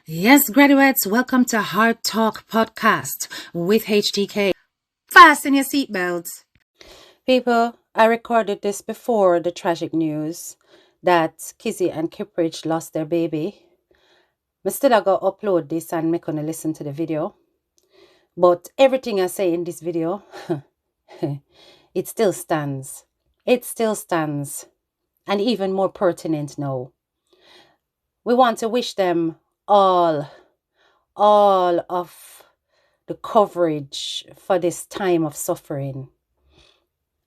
Yes, graduates, welcome to Hard Talk Podcast with HTK. Fasten your seatbelts. People, I recorded this before the tragic news that Kizzy and Kiprich lost their baby. I still gotta upload this and make gonna listen to the video. But everything I say in this video, it still stands. It still stands. And even more pertinent now. We want to wish them all of the coverage for this time of suffering.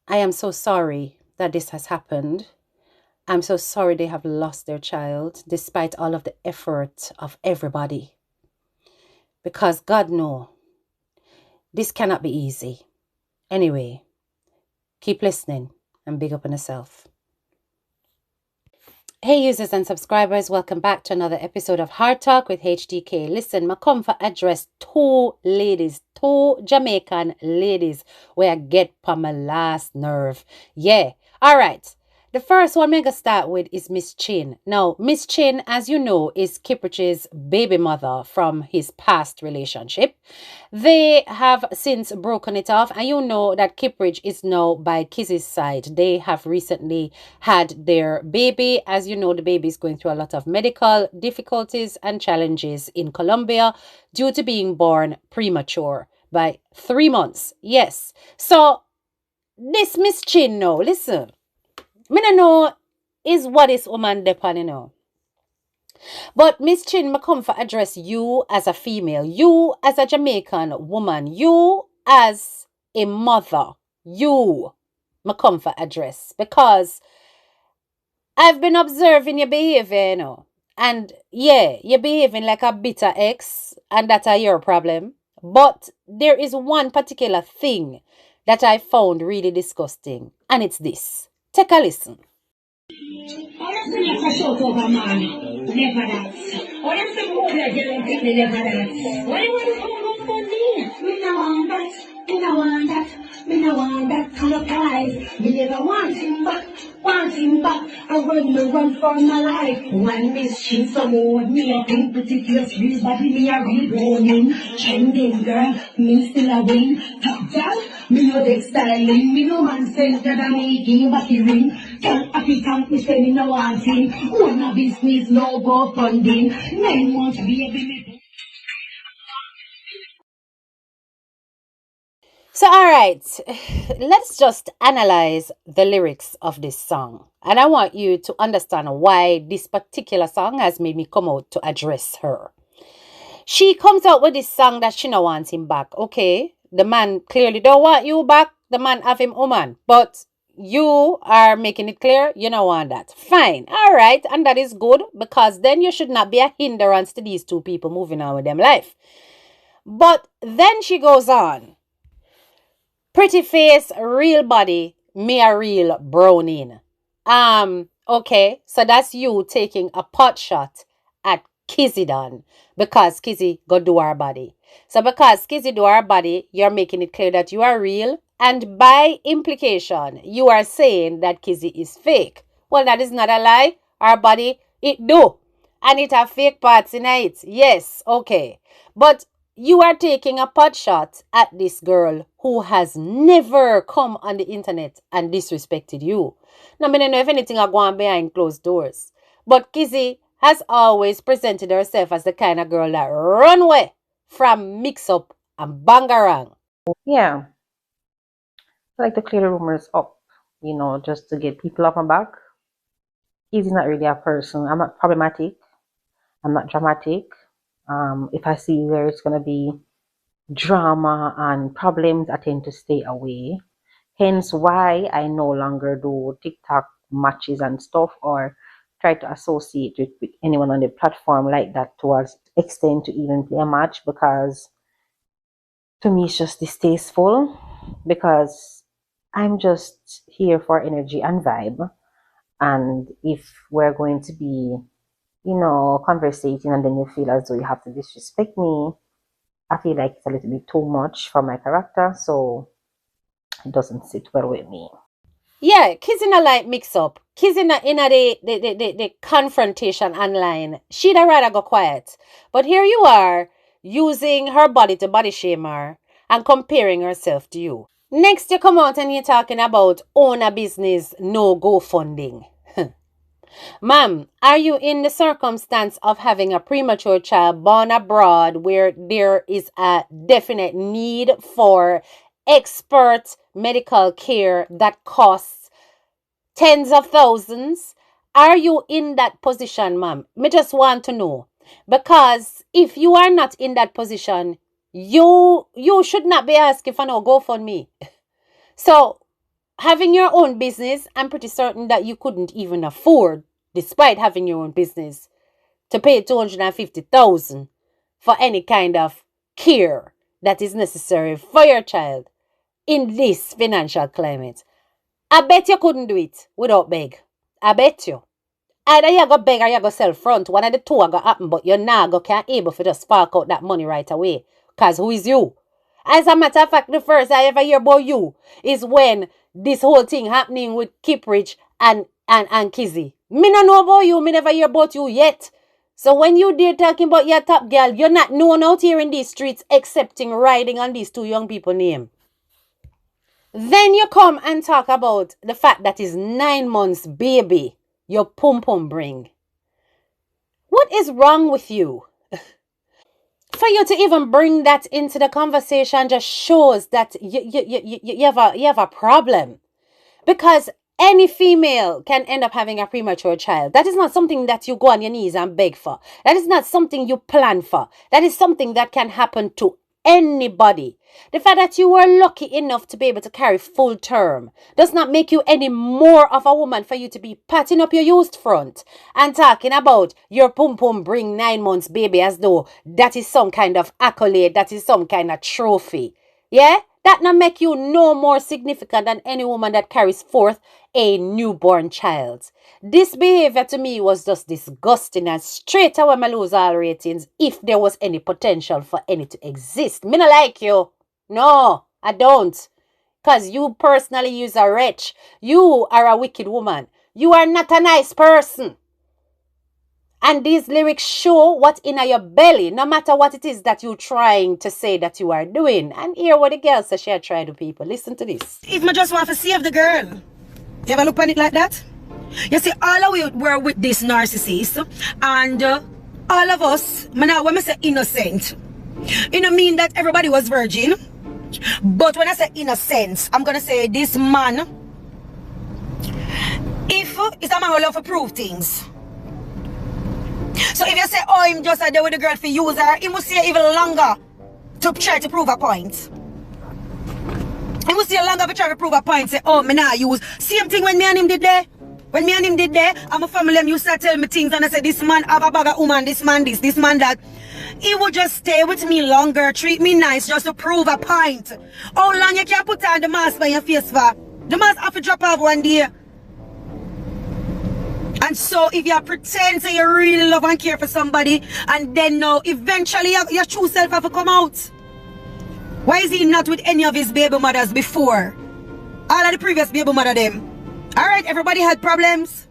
I am so sorry that this has happened. I'm so sorry they have lost their child despite all of the effort of everybody. Because God knows, this cannot be easy. Anyway, keep listening and big up on yourself. Hey users and subscribers, welcome back to another episode of Hard Talk with HDK. Listen, I come for address two Jamaican ladies where I get on my last nerve. Yeah, all right. The first one I'm going to start with is Miss Chin. Now, Miss Chin, as you know, is Kiprich's baby mother from his past relationship. They have since broken it off, and you know that Kiprich is now by Kizzy's side. They have recently had their baby. As you know, the baby is going through a lot of medical difficulties and challenges in Colombia due to being born premature by 3 months. Yes. So, this Miss Chin now, listen. Me no know is what this woman depend, you know. But Miss Chin, me come for address you as a female, you as a Jamaican woman, you as a mother, you me come for address because I've been observing your behavior, you know. And yeah, you're behaving like a bitter ex, and that's your problem. But there is one particular thing that I found really disgusting, and it's this. Take a listen. Me no want that kind of prize. Me never want him back. I run for my life. One mission, some more. Me a think pretty close, real body, me a real warning. Trending girl, me still a win. Top down, me no deck styling. Me no man sense that I'm making back the ring. Tell happy tank, me say me no want him. One a business, no go funding. 9 months, baby, So, all right, let's just analyze the lyrics of this song. And I want you to understand why this particular song has made me come out to address her. She comes out with this song that she no wants him back. Okay, the man clearly don't want you back. The man have him woman. But you are making it clear you don't want that. Fine. All right. And that is good because then you should not be a hindrance to these two people moving on with them life. But then she goes on. Pretty face, real body, me a real browning. Okay, so that's you taking a pot shot at Kizzy done because Kizzy go do our body. So because Kizzy do our body, you're making it clear that you are real, and by implication, you are saying that Kizzy is fake. Well, that is not a lie. Our body, it do. And it have fake parts in it. Yes, okay. But you are taking a pot shot at this girl who has never come on the internet and disrespected you. Now, I don't know if anything are going behind closed doors. But Kizzy has always presented herself as the kind of girl that run away from mix-up and bangarang. Yeah, I like to clear the rumors up, just to get people off my back. He's not really a person. I'm not problematic. I'm not dramatic. If I see where it's gonna be drama and problems, I tend to stay away. Hence why I no longer do TikTok matches and stuff or try to associate with anyone on the platform like that towards extent to even play a match, because to me it's just distasteful, because I'm just here for energy and vibe. And if we're going to be, conversating and then you feel as though you have to disrespect me, I feel like it's a little bit too much for my character, so it doesn't sit well with me. Yeah, Kizzy in a like mix up. Kizzy in the confrontation online. She'd rather go quiet. But here you are, using her body to body shame her and comparing herself to you. Next, you come out and you're talking about own a business, no go funding. Ma'am, are you in the circumstance of having a premature child born abroad where there is a definite need for expert medical care that costs tens of thousands? Are you in that position, ma'am? Me just want to know. Because if you are not in that position, you should not be asking for no GoFundMe. So having your own business, I'm pretty certain that you couldn't even afford, despite having your own business, to pay 250,000 for any kind of care that is necessary for your child in this financial climate. I bet you couldn't do it without beg. I bet you. Either you go beg or you go sell front. One of the two are going to happen, but you're not going to able to just spark out that money right away. Because who is you? As a matter of fact, the first I ever hear about you is when this whole thing happening with Kiprich and Kizzy. Me no know about you. Me never hear about you yet. So when you there talking about your top girl, you're not known out here in these streets excepting riding on these two young people name. Then you come and talk about the fact that is 9 months baby your pum pum bring. What is wrong with you? For you to even bring that into the conversation just shows that you have a problem. Because any female can end up having a premature child. That is not something that you go on your knees and beg for. That is not something you plan for. That is something that can happen to anybody. The fact that you were lucky enough to be able to carry full term does not make you any more of a woman for you to be patting up your used front and talking about your pum pum bring 9 months baby as though that is some kind of accolade, that is some kind of trophy. Yeah? That not make you no more significant than any woman that carries forth a newborn child. This behavior to me was just disgusting, and straight away I lose all ratings if there was any potential for any to exist. Me not like you. No, I don't. Because you personally is a wretch. You are a wicked woman. You are not a nice person. And these lyrics show what in your belly, no matter what it is that you're trying to say that you are doing. And hear what the girl says she had tried to people. Listen to this. If I just want to save the girl, you ever look on it like that? You see, all of we were with this narcissist, and all of us, when I say innocent, it don't mean that everybody was virgin. But when I say innocent, I'm gonna say this man, if it's a man who love to prove things. So if you say, oh, him just there with the girl for use her, he must stay even longer to try to prove a point. He must stay longer to try to prove a point. Say, oh, me not use. Same thing when me and him did there. When me and him did there, and my family them used to tell me things, and I said, this man have a bag of woman, this man this man that. He would just stay with me longer, treat me nice, just to prove a point. How long you can put on the mask by your face for? The mask have to drop off one day. And so if you pretend say you really love and care for somebody, and then now eventually your true self have to come out. Why is he not with any of his baby mothers before? All of the previous baby mother them. Alright, everybody had problems.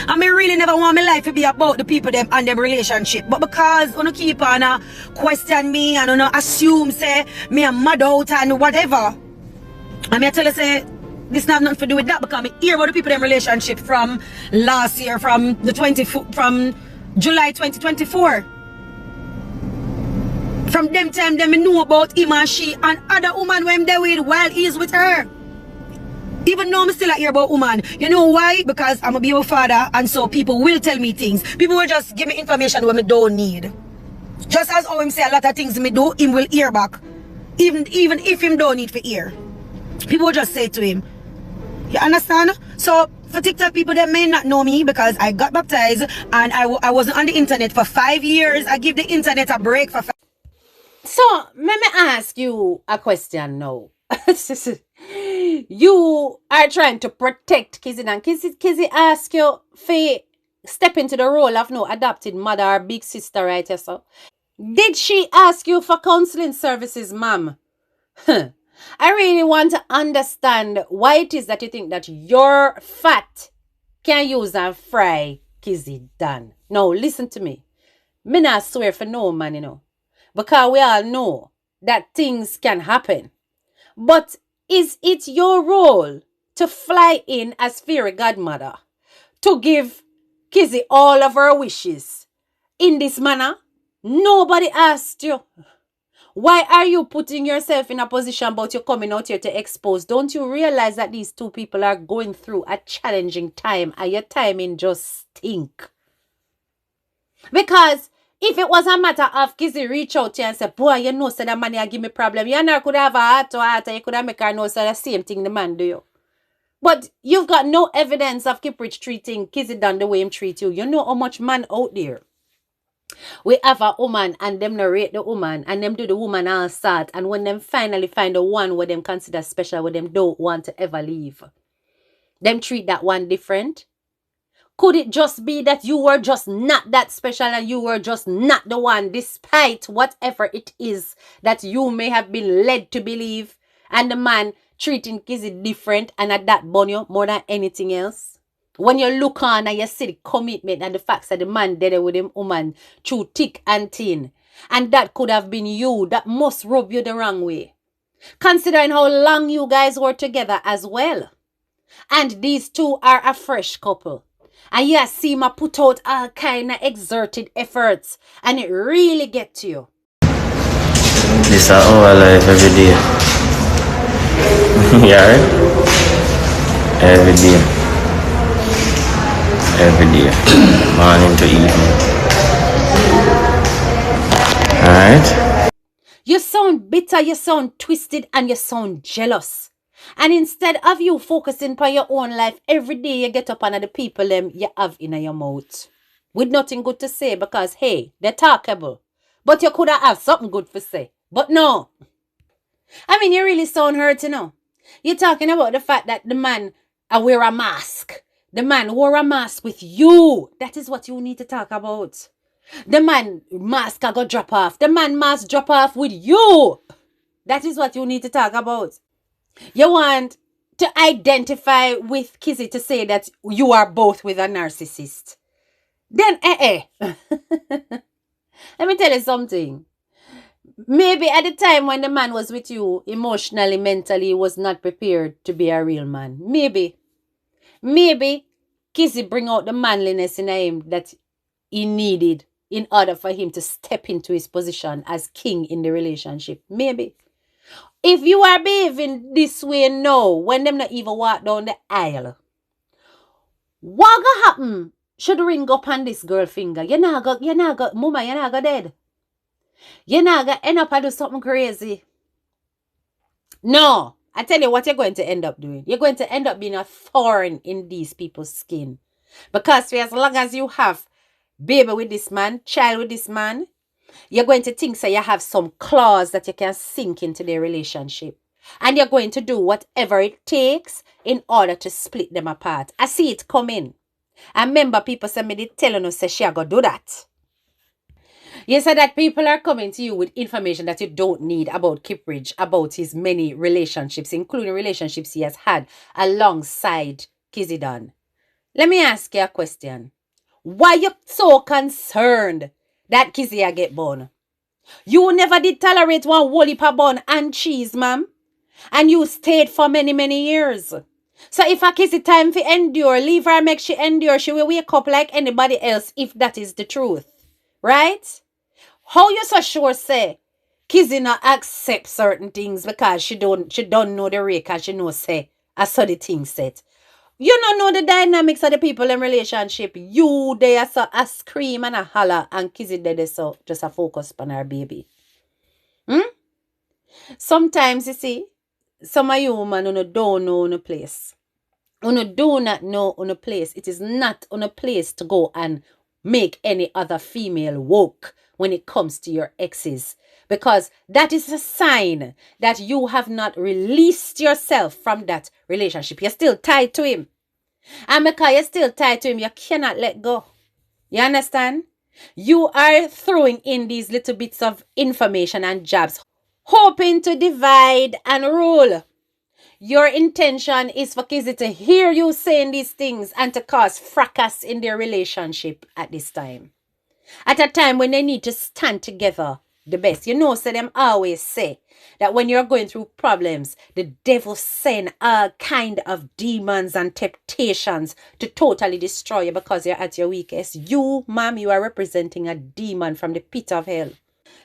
I mean, really never want my life to be about the people them and them relationship. But because you keep on question me and assume say me a mad out and whatever. I mean, I tell you say this not nothing to do with that, because I hear about the people them relationship from last year, from July 2024. From them time them know about him and she and other woman when they with while he's with her. Even though I'm still hear about woman. You know why? Because I'm a baby father, and so people will tell me things. People will just give me information when I don't need. Just as how him say a lot of things me do, him will hear back. Even if him don't need to hear. People will just say to him. You understand? So for TikTok people, they may not know me because I got baptized and I wasn't on the internet for 5 years. I give the internet a break for 5 years. So, let me ask you a question now. You are trying to protect Kizzy, and Kizzy ask you to step into the role of no adopted mother or big sister, right? So, did she ask you for counseling services, ma'am? I really want to understand why it is that you think that your fat can use and fry Kizzy Dan. Now, listen to me. Me not swear for no man, because we all know that things can happen. But is it your role to fly in as fairy godmother to give Kizzy all of her wishes in this manner? Nobody asked you. Why are you putting yourself in a position about you coming out here to expose? Don't you realize that these two people are going through a challenging time and your timing just stink? Because if it was a matter of Kizzy reach out to you and say, boy, you know, so that man you give me problem. You know, could have a heart to heart and you could have make her know so the same thing the man do you. But you've got no evidence of Kiprich treating Kizzy done the way him treat you. You know how much man out there. We have a woman and them narrate the woman and them do the woman all start. And when them finally find the one where them consider special, where them don't want to ever leave, them treat that one different. Could it just be that you were just not that special and you were just not the one, despite whatever it is that you may have been led to believe, and the man treating Kizzy different and at that bun you more than anything else? When you look on and you see the commitment and the facts that the man did with him woman through thick and thin, and that could have been you, that must rub you the wrong way. Considering how long you guys were together as well. And these two are a fresh couple. And you see me put out all kind of exerted efforts. And it really get to you. This is our life every day. Yeah, right? Every day. Every day. Morning to evening. Alright? You sound bitter, you sound twisted, and you sound jealous. And instead of you focusing on your own life, every day you get up under the people them you have in your mouth. With nothing good to say because, hey, they're talkable. But you could have something good to say. But no. I mean, you really sound hurt, You're talking about the fact that the man wear a mask. The man wore a mask with you. That is what you need to talk about. The man mask got drop off. The man mask drop off with you. That is what you need to talk about. You want to identify with Kizzy to say that you are both with a narcissist. Then, let me tell you something. Maybe at the time when the man was with you, emotionally, mentally, he was not prepared to be a real man. Maybe Kizzy bring out the manliness in him that he needed in order for him to step into his position as king in the relationship. Maybe. If you are behaving this way now, when them not even walk down the aisle, what gonna happen? Should ring up on this girl finger. You not go dead. You not gonna end up and do something crazy. No, I tell you what you're going to end up doing. You're going to end up being a thorn in these people's skin. Because for as long as you have baby with this man, child with this man, you're going to think so you have some clause that you can sink into their relationship. And you're going to do whatever it takes in order to split them apart. I see it coming. And remember, people say me did tell you say she go do that. You said that people are coming to you with information that you don't need about Kiprich, about his many relationships, including relationships he has had alongside Kizzy Dan. Let me ask you a question. Why you so concerned that Kizzy a get born? You never did tolerate one whole heap of bun and cheese, ma'am. And you stayed for many, many years. So if a Kizzy time for endure, leave her, make she endure. She will wake up like anybody else if that is the truth. Right? How you so sure say Kizzy not accept certain things because she don't know the rate and she know say I saw the thing set. You don't know the dynamics of the people in relationship. You there so a scream and a holler and Kizzy there so just a focus on her baby. Sometimes you see, some of you women don't know on a place. You do not know on a place. It is not on a place to go and make any other female woke when it comes to your exes. Because that is a sign that you have not released yourself from that relationship. You're still tied to him. And because you're still tied to him, you cannot let go. You understand? You are throwing in these little bits of information and jabs. hoping to divide and rule. Your intention is for Kizzy to hear you saying these things and to cause fracas in their relationship at this time. At a time when they need to stand together the best. You know, so them always say that when you're going through problems, the devil send all kind of demons and temptations to totally destroy you because you're at your weakest. You, ma'am, you are representing a demon from the pit of hell.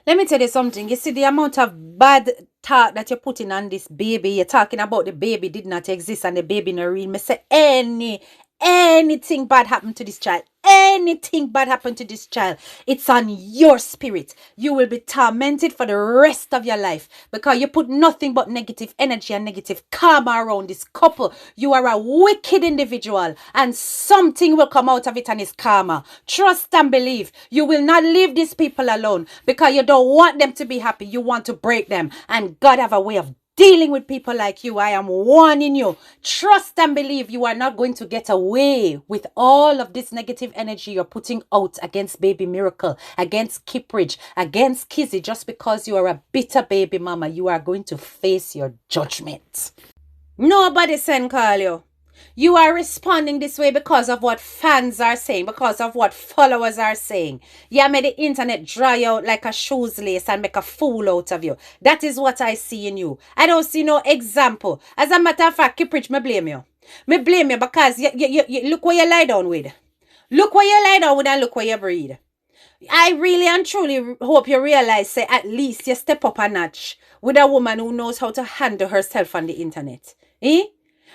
Let me tell you something. You see the amount of bad talk that you're putting on this baby. You're talking about the baby did not exist and the baby no real. Me say anything bad happened to this child. Anything bad happened to this child. It's on your spirit. You will be tormented for the rest of your life because you put nothing but negative energy and negative karma around this couple. You are a wicked individual and something will come out of it and it's karma. Trust and believe. You will not leave these people alone because you don't want them to be happy. You want to break them. And God have a way of dealing with people like you. I am warning you. Trust and believe you are not going to get away with all of this negative energy you're putting out against baby Miracle, against Kiprich, against Kizzy, just because you are a bitter baby mama. You are going to face your judgment. Nobody send call you. You are responding this way because of what fans are saying, because of what followers are saying. You made the internet dry out like a shoes lace and make a fool out of you. That is what I see in you. I don't see no example. As a matter of fact, Kiprich, me blame you. Me blame you because you look where you lie down with. Look where you lie down with and look where you breathe. I really and truly hope you realize, say, at least you step up a notch with a woman who knows how to handle herself on the internet.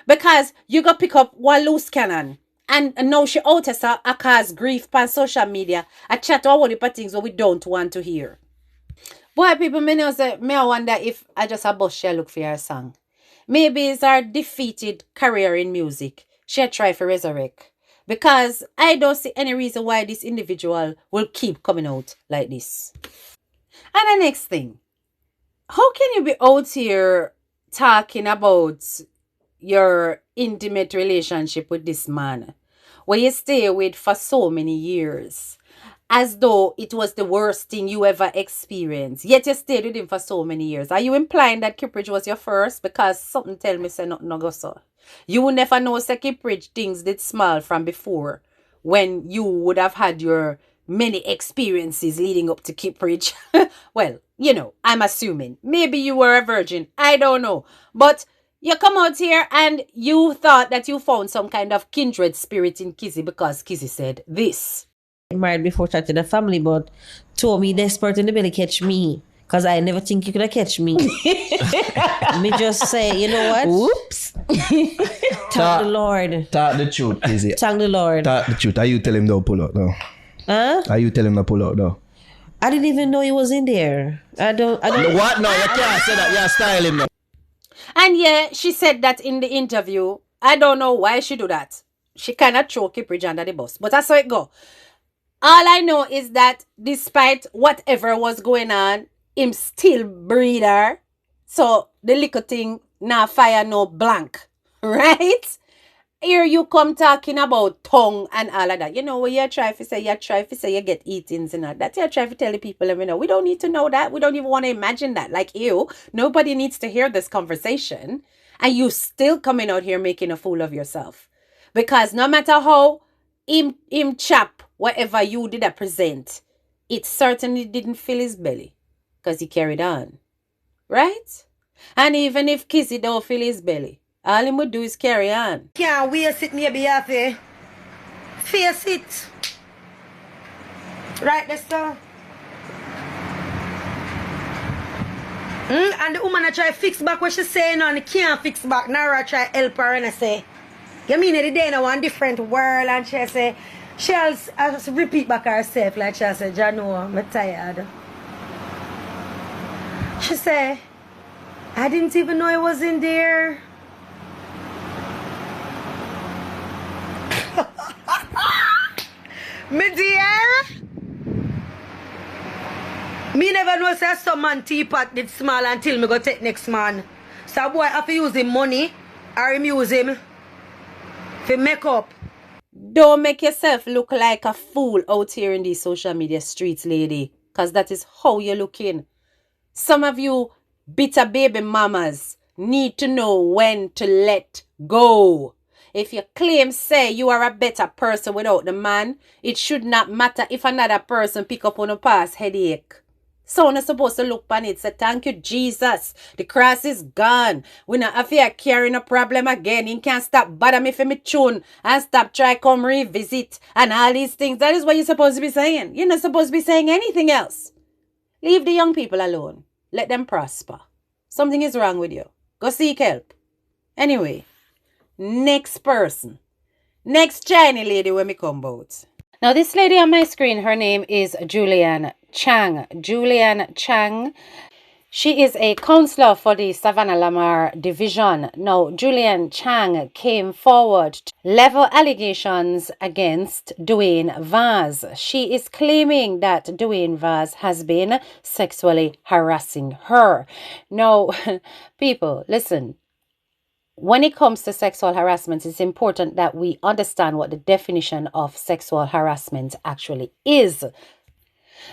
Because you go pick up one loose cannon and now she out as a cause grief on social media. I chat all the things that we don't want to hear. Boy, people, me wonder if I just a bus she look for her song. Maybe it's her defeated career in music. She try to resurrect. Because I don't see any reason why this individual will keep coming out like this. And the next thing, how can you be out here talking about your intimate relationship with this man where you stay with for so many years as though it was the worst thing you ever experienced, yet you stayed with him for so many years? Are you implying that Kiprich was your first? Because something tell me say nothing no go so. You will never know say Kiprich things did small from before when you would have had your many experiences leading up to Kiprich. Well, you know, I'm assuming maybe you were a virgin, I don't know, but you come out here and you thought that you found some kind of kindred spirit in Kizzy because Kizzy said this. Married before starting a family, but told me desperate in the belly catch me. Because I never think you could have catch me. Me just say, you know what? Whoops. Thank the Lord. Talk the truth, Kizzy. Thank the Lord. Talk the truth. Are you tell him to pull out though? Huh? Are you tell him to pull out though? I didn't even know he was in there. I don't. What? No, you can't say that. You're styling now. And yeah, she said that in the interview. I don't know why she do that. She cannot throw Kiprich under the bus. But that's how it go. All I know is that despite whatever was going on, him still breathe her. So the little thing, nah fire, no blank. Right? Here you come talking about tongue and all of that. You know what you try to say? You get eatings and all that. You try to tell the people, you know, we don't need to know that. We don't even want to imagine that. Like you, nobody needs to hear this conversation. And you still coming out here making a fool of yourself. Because no matter how him chap, whatever you did present, it certainly didn't fill his belly. Because he carried on. Right? And even if Kizzy don't fill his belly, all he would do is carry on. Can't waste it, maybe you have to face it. Right there, sir. And the woman I try to fix back what she's saying and can't fix back. Now I try to help her and I say, you mean the day in one different world, and she say, she'll repeat back herself like she said, Jano, I'm tired. She say, I didn't even know I was in there. Me dear, me never know say some man teapot did small until me go take next man. So boy have to use him money or him use him for make up. Don't make yourself look like a fool out here in these social media streets, lady. Because that is how you're looking. Some of you Bitter baby mamas need to know when to let go. If you claim say you are a better person without the man, it should not matter if another person pick up on a past headache. Someone is supposed to look on it, say, thank you, Jesus. The cross is gone. We not have to carrying a problem again. He can't stop bother me for me tune and stop try come revisit and all these things. That is what you're supposed to be saying. You're not supposed to be saying anything else. Leave the young people alone. Let them prosper. Something is wrong with you. Go seek help. Anyway, next person. Next Chinese lady when me come out. Now, this lady on my screen, her name is Julian Chang. Julian Chang. She is a counselor for the Savannah Lamar division. Now, Julian Chang came forward to level allegations against Dwayne Vaz. She is claiming that Dwayne Vaz has been sexually harassing her. Now, people, listen. When it comes to sexual harassment, it's important that we understand what the definition of sexual harassment actually is.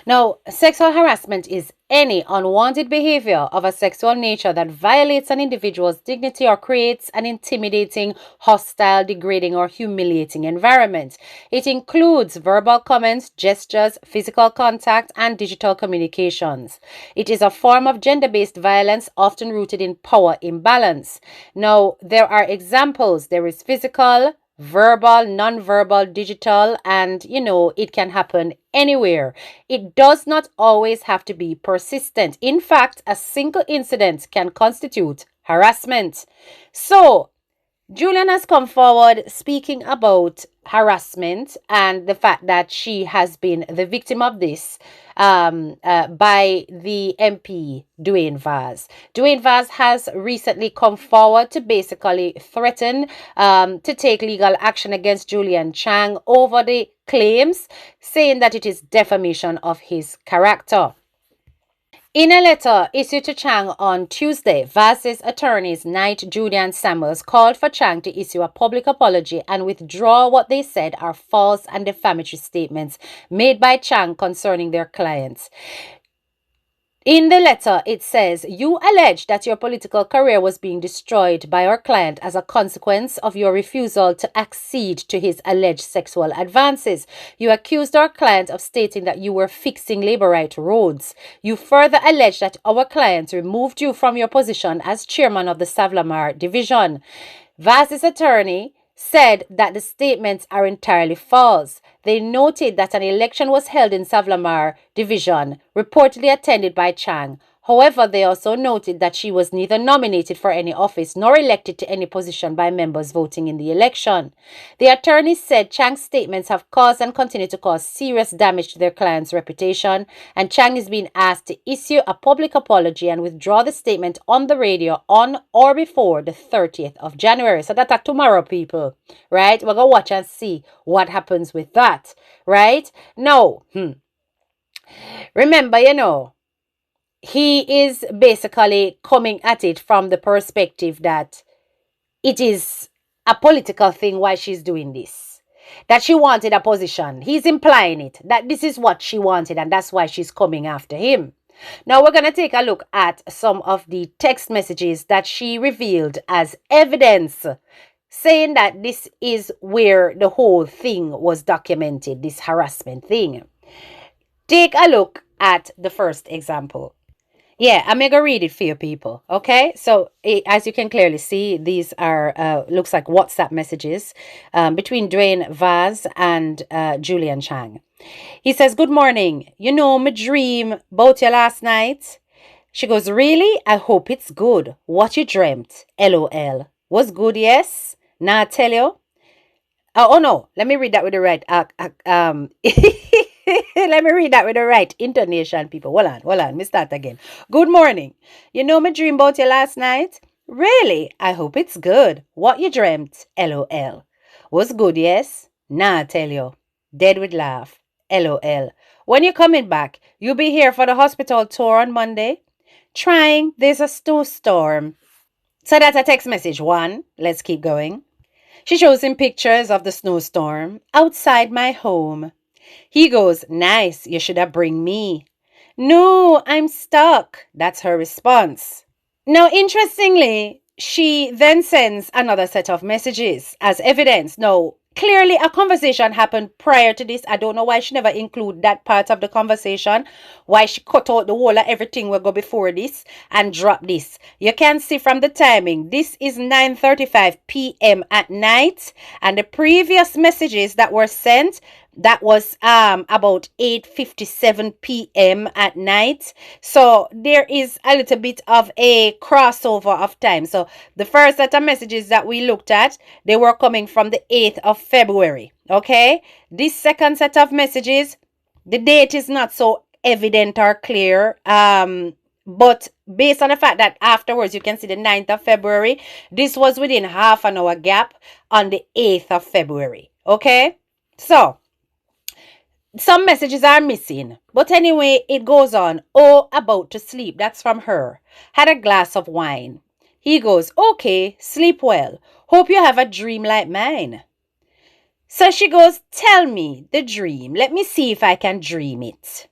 Now, sexual harassment is any unwanted behavior of a sexual nature that violates an individual's dignity or creates an intimidating, hostile, degrading, or humiliating environment. It includes verbal comments, gestures, physical contact, and digital communications. It is a form of gender-based violence often rooted in power imbalance. Now, there are examples. There is physical, verbal, non-verbal, digital, and it can happen anywhere. It does not always have to be persistent. In fact, a single incident can constitute harassment. So, Julian has come forward speaking about harassment and the fact that she has been the victim of this by the MP Dwayne Vaz. Dwayne Vaz has recently come forward to basically threaten to take legal action against Julian Chang over the claims, saying that it is defamation of his character. In a letter issued to Chang on Tuesday, Vaz's attorneys Knight, Julian Samuels called for Chang to issue a public apology and withdraw what they said are false and defamatory statements made by Chang concerning their clients. In the letter, it says, you allege that your political career was being destroyed by our client as a consequence of your refusal to accede to his alleged sexual advances. You accused our client of stating that you were fixing labor right roads. You further allege that our client removed you from your position as chairman of the Savlamar division. Vaz's attorney said that the statements are entirely false. They noted that an election was held in Savlamar division, reportedly attended by Chang. However, they also noted that she was neither nominated for any office nor elected to any position by members voting in the election. The attorney said Chang's statements have caused and continue to cause serious damage to their client's reputation, and Chang is being asked to issue a public apology and withdraw the statement on the radio on or before the 30th of January. So that's tomorrow, people, right? We're going to watch and see what happens with that, right? Now, remember, he is basically coming at it from the perspective that it is a political thing why she's doing this. That she wanted a position. He's implying it, that this is what she wanted and that's why she's coming after him. Now we're going to take a look at some of the text messages that she revealed as evidence, saying that this is where the whole thing was documented, this harassment thing. Take a look at the first example. Yeah, I'm going to read it for you people, okay? So, as you can clearly see, these are, looks like WhatsApp messages between Dwayne Vaz and Julian Chang. He says, good morning. Me dream about you last night. She goes, really? I hope it's good. What you dreamt? LOL. Was good, yes? Nah, tell you. Oh, no. Let me read that with the right... Let me read that with the right intonation, people. Hold on. Me start again. Good morning. Me dream about you last night? Really? I hope it's good. What you dreamt? LOL. Was good, yes? Nah, tell you. Dead with laugh. LOL. When you coming back? You be here for the hospital tour on Monday? Trying. There's a snowstorm. So that's a text message 1. Let's keep going. She shows him pictures of the snowstorm outside my home. He goes, nice, you should have bring me. No, I'm stuck. That's her response. Now, interestingly, she then sends another set of messages as evidence. Now, clearly a conversation happened prior to this. I don't know why she never include that part of the conversation. Why she cut out the whole of everything will go before this and drop this. You can see from the timing. This is 9:35 p.m. at night. And the previous messages that were sent, that was about 8:57 p.m. at night. So there is a little bit of a crossover of time. So the first set of messages that we looked at, they were coming from the 8th of February. Okay, this second set of messages, the date is not so evident or clear, but based on the fact that afterwards you can see the 9th of February, this was within half an hour gap on the 8th of February. Okay, so some messages are missing, but anyway, it goes on. Oh, about to sleep. That's from her. Had a glass of wine. He goes, okay, sleep well. Hope you have a dream like mine. So she goes, tell me the dream. Let me see if I can dream it.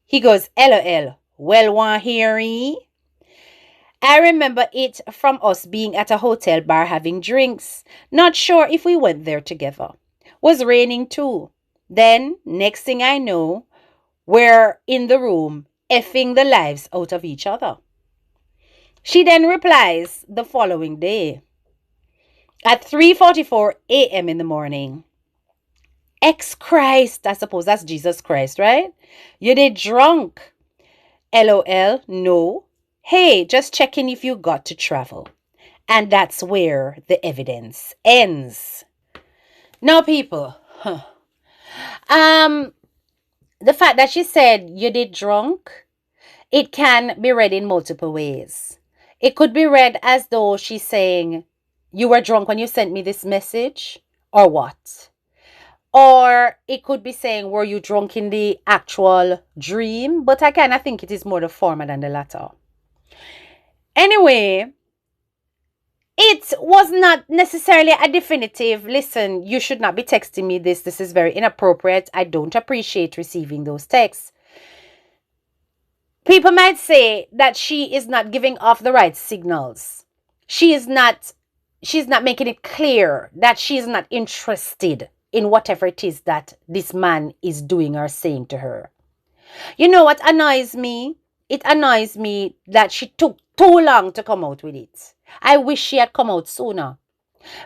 He goes, LOL. Well, want hear ye? I remember it from us being at a hotel bar having drinks. Not sure if we went there together. Was raining too. Then, next thing I know, we're in the room effing the lives out of each other. She then replies the following day at 3:44 a.m. in the morning. Ex-Christ, I suppose that's Jesus Christ, right? You did drunk. LOL, no. Hey, just checking if you got to travel. And that's where the evidence ends. Now, people, the fact that she said you did drunk, it can be read in multiple ways. It could be read as though she's saying, you were drunk when you sent me this message, or what? Or it could be saying, were you drunk in the actual dream? But I kind of think it is more the former than the latter. Anyway, it was not necessarily a definitive, listen, you should not be texting me this. This is very inappropriate. I don't appreciate receiving those texts. People might say that she is not giving off the right signals. She's not making it clear that she's not interested in whatever it is that this man is doing or saying to her. You know what annoys me? It annoys me that she took too long to come out with it. I wish she had come out sooner.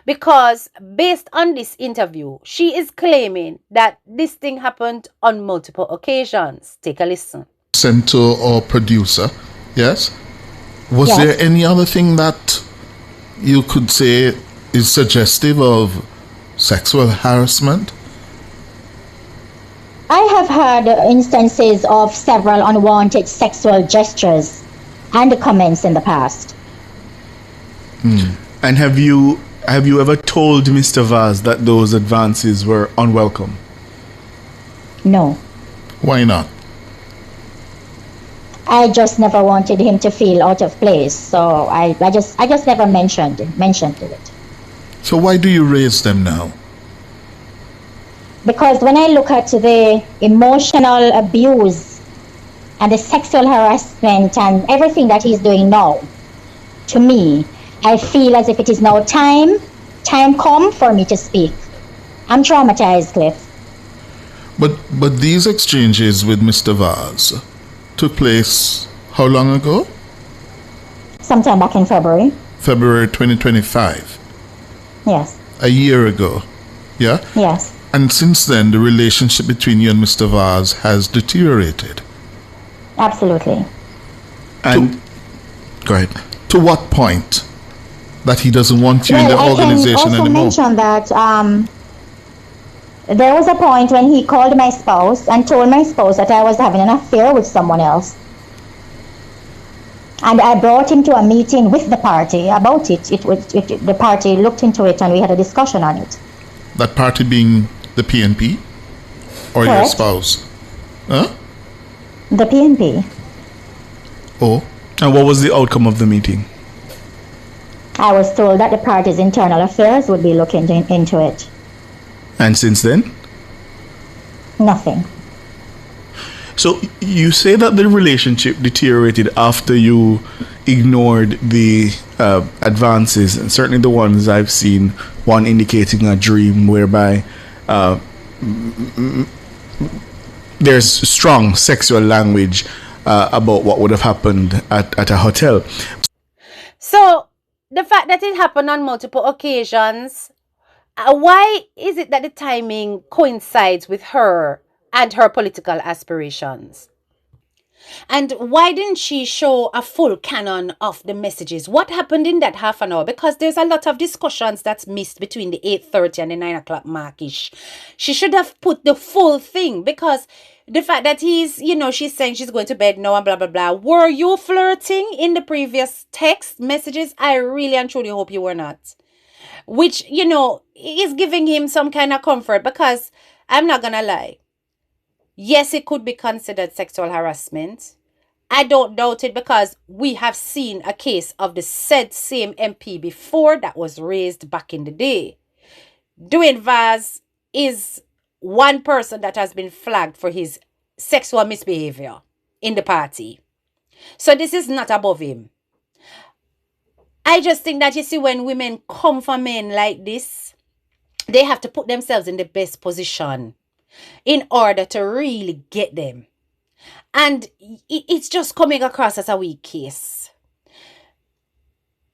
Because based on this interview, she is claiming that this thing happened on multiple occasions. Take a listen. Sent to our producer, yes? Was Yes. there any other thing that you could say is suggestive of sexual harassment? I have heard instances of several unwanted sexual gestures and comments in the past. And have you ever told Mr. Vaz that those advances were unwelcome? No. Why not? I just never wanted him to feel out of place, so I just never mentioned it. So why do you raise them now? Because when I look at the emotional abuse and the sexual harassment and everything that he's doing now, to me, I feel as if it is now time come for me to speak. I'm traumatized, Cliff. But these exchanges with Mr. Vaz took place how long ago? Sometime back in February. February 2025. Yes. A year ago. Yeah? Yes. And since then, the relationship between you and Mr. Vaz has deteriorated. Absolutely. And Go ahead. To what point? That he doesn't want you in the organization I can also anymore? mention that there was a point when he called my spouse and told my spouse that I was having an affair with someone else. And I brought him to a meeting with the party about it. The party looked into it and we had a discussion on it. That party being the PNP? Or your Correct. spouse? Huh? The PNP. Oh, and what was the outcome of the meeting? I was told that the party's internal affairs would be looking into it. And since then? Nothing. So you say that the relationship deteriorated after you ignored the advances, and certainly the ones I've seen, one indicating a dream whereby there's strong sexual language about what would have happened at a hotel. So the fact that it happened on multiple occasions, why is it that the timing coincides with her and her political aspirations? And why didn't she show a full canon of the messages? What happened in that half an hour? Because there's a lot of discussions that's missed between the 8:30 and the 9 o'clock markish. She should have put the full thing, because the fact that she's saying she's going to bed now and blah, blah, blah. Were you flirting in the previous text messages? I really and truly hope you were not. Which, is giving him some kind of comfort, because I'm not going to lie. Yes, it could be considered sexual harassment. I don't doubt it, because we have seen a case of the said same MP before that was raised back in the day. Dwayne Vaz is one person that has been flagged for his sexual misbehavior in the party. So this is not above him. I just think that, when women come for men like this, they have to put themselves in the best position in order to really get them. And it's just coming across as a weak case.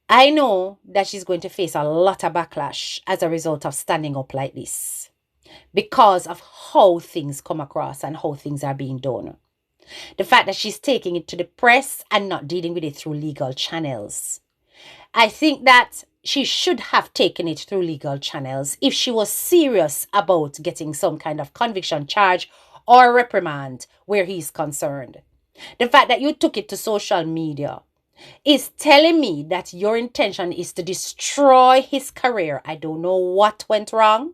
I know that she's going to face a lot of backlash as a result of standing up like this, because of how things come across and how things are being done. The fact that she's taking it to the press and not dealing with it through legal channels. I think that she should have taken it through legal channels if she was serious about getting some kind of conviction charge or reprimand where he's concerned. The fact that you took it to social media is telling me that your intention is to destroy his career. I don't know what went wrong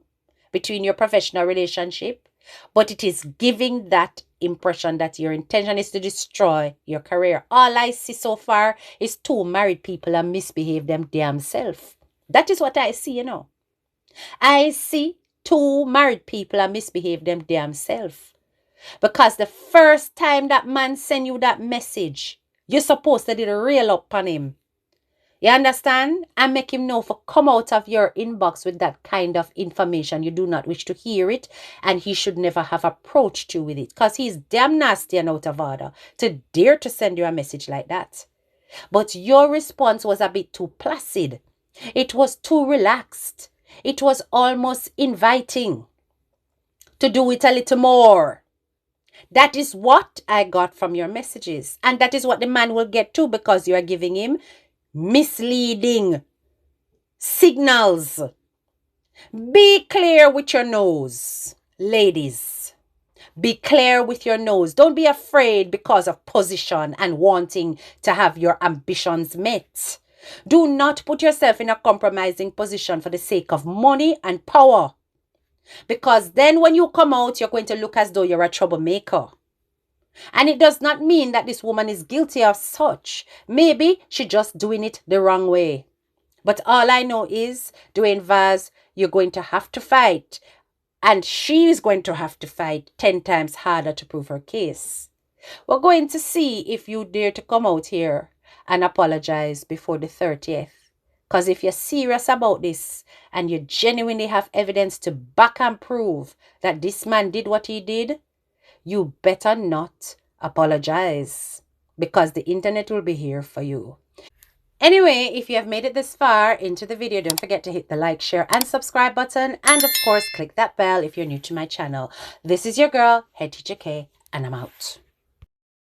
between your professional relationship, but it is giving that impression that your intention is to destroy your career. All I see so far is two married people and misbehave them damn self. That is what I see, I see two married people and misbehave them damn self. Because the first time that man send you that message, you're supposed to did a reel up on him. You understand? And make him know for come out of your inbox with that kind of information. You do not wish to hear it, and he should never have approached you with it, because he's damn nasty and out of order to dare to send you a message like that. But your response was a bit too placid. It was too relaxed. It was almost inviting to do it a little more. That is what I got from your messages. And that is what the man will get too, because you are giving him misleading signals. Be clear with your nose, ladies. Be clear with your nose. Don't be afraid because of position and wanting to have your ambitions met. Do not put yourself in a compromising position for the sake of money and power. Because then when you come out, you're going to look as though you're a troublemaker. And it does not mean that this woman is guilty of such. Maybe she's just doing it the wrong way. But all I know is, Dwayne Vaz, you're going to have to fight. And she is going to have to fight 10 times harder to prove her case. We're going to see if you dare to come out here and apologize before the 30th. Because if you're serious about this and you genuinely have evidence to back and prove that this man did what he did, you better not apologize, because the internet will be here for you. Anyway, if you have made it this far into the video, don't forget to hit the like, share, and subscribe button. And of course, click that bell if you're new to my channel. This is your girl, Head Teacher K, and I'm out.